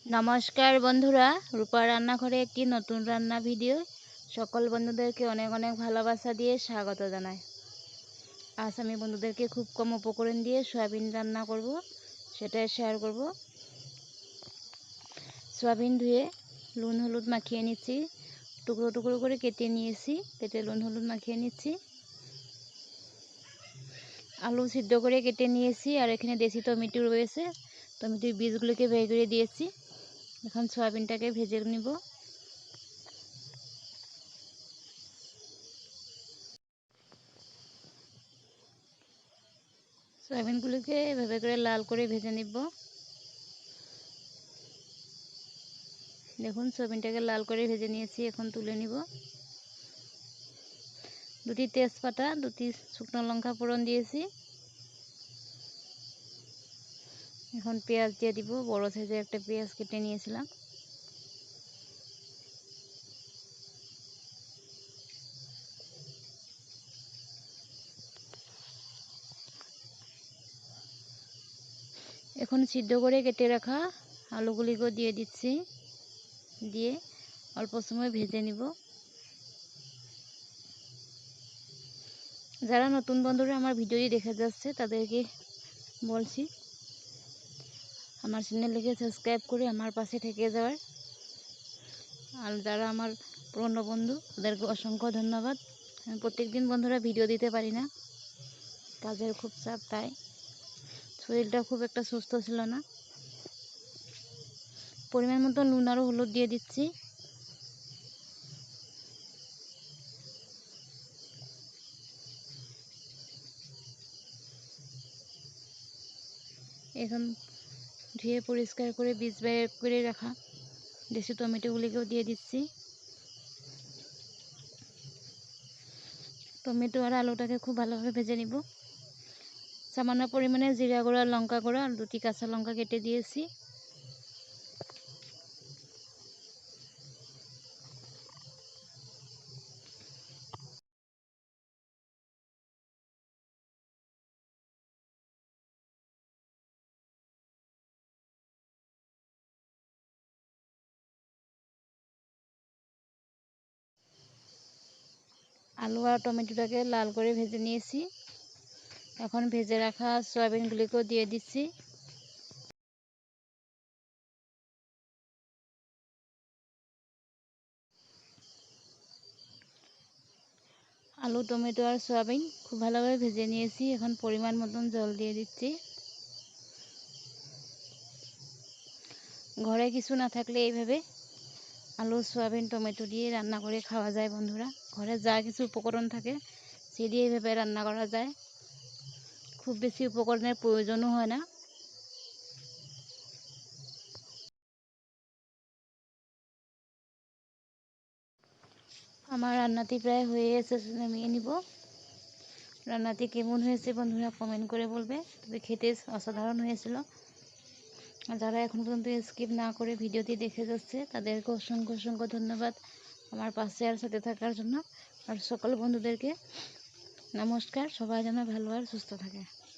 নমস্কার বন্ধুরা, রূপার রান্নাঘরে একটি নতুন রান্না ভিডিও সকল বন্ধুদেরকে অনেক অনেক ভালোবাসা দিয়ে স্বাগত জানাই। আজ আমি বন্ধুদেরকে খুব কম উপকরণ দিয়ে সয়াবিন রান্না করব, সেটাই শেয়ার করব। সয়াবিন ধুয়ে নুন হলুদ মাখিয়ে নিচ্ছি, টুকরো টুকরো করে কেটে নিয়েছি, কেটে নুন হলুদ মাখিয়ে নিচ্ছি। আলু সিদ্ধ করে কেটে নিয়েছি, আর এখানে দেশি টমেটো রয়েছে, টমেটোর বীজগুলোকে বের করে দিয়েছি। এখন সয়াবিনটাকে ভেজে নিব। সয়াবিনগুলোকে এভাবে করে লাল করে ভেজে নিব। দেখুন, সয়াবিনটাকে লাল করে ভেজে নিয়েছি, এখন তুলে নিব। দুটি তেজপাতা, দুটি শুকনো লঙ্কা ফোড়ন দিয়েছি। এখন পেঁয়াজ দিয়ে দিব, বড় সাইজের একটা পেঁয়াজ কেটে নিয়েছিলাম। এখন সিদ্ধ করে কেটে রাখা আলুগুলিকেও দিয়ে দিচ্ছি, দিয়ে অল্প সময় ভেজে নিব। যারা নতুন বন্ধুরা আমার ভিডিওটি দেখে যাচ্ছে তাদেরকে বলছি, আমার চ্যানেলটিকে সাবস্ক্রাইব করে আমার পাশে থেকে যাওয়ার। আর যারা আমার পুরনো বন্ধু তাদেরকে অসংখ্য ধন্যবাদ। আমি প্রত্যেকদিন বন্ধুরা ভিডিও দিতে পারি না, কাজের খুব চাপ, তাই শরীরটা খুব একটা সুস্থ ছিল না। পরিমাণ মতো নুন আর হলুদ দিয়ে দিচ্ছি। এখন ধুয়ে পরিষ্কার করে বীজ বের করে রাখা দেশি টমেটোগুলিকেও দিয়ে দিচ্ছি। টমেটো আর আলুটাকে খুব ভালোভাবে ভেজে নিব। সামান্য পরিমাণে জিরা গুঁড়া, লঙ্কা গুঁড়া আর দুটি কাঁচা লঙ্কা কেটে দিয়েছি। আলু আর টমেটোটাকে লাল করে ভেজে নিয়েছি। এখন ভেজে রাখা সয়াবিনগুলিকেও দিয়ে দিচ্ছি। আলু, টমেটো আর সয়াবিন খুব ভালোভাবে ভেজে নিয়েছি। এখন পরিমাণ মতন জল দিয়ে দিচ্ছি। ঘরে কিছু না থাকলে এইভাবে আলু, সয়াবিন, টমেটো দিয়ে রান্না করে খাওয়া যায় বন্ধুরা। ঘরে যা কিছু উপকরণ থাকে সে দিয়ে এইভাবে রান্না করা যায়, খুব বেশি উপকরণের প্রয়োজনও হয় না। আমার রান্নাটি প্রায় হয়ে এসেছে, নামিয়ে নিব। রান্নাটি কেমন হয়েছে বন্ধুরা কমেন্ট করে বলবে, তবে খেতে অসাধারণ হয়েছিল। আর যারা এখন পর্যন্ত স্কিপ না করে ভিডিওটি দেখে যাচ্ছে তাদেরকে অসংখ্য অসংখ্য ধন্যবাদ আমার পাশে আর সাথে থাকার জন্য। আর সকল বন্ধুদেরকে নমস্কার। সবাই যেন ভালো আর সুস্থ থাকে।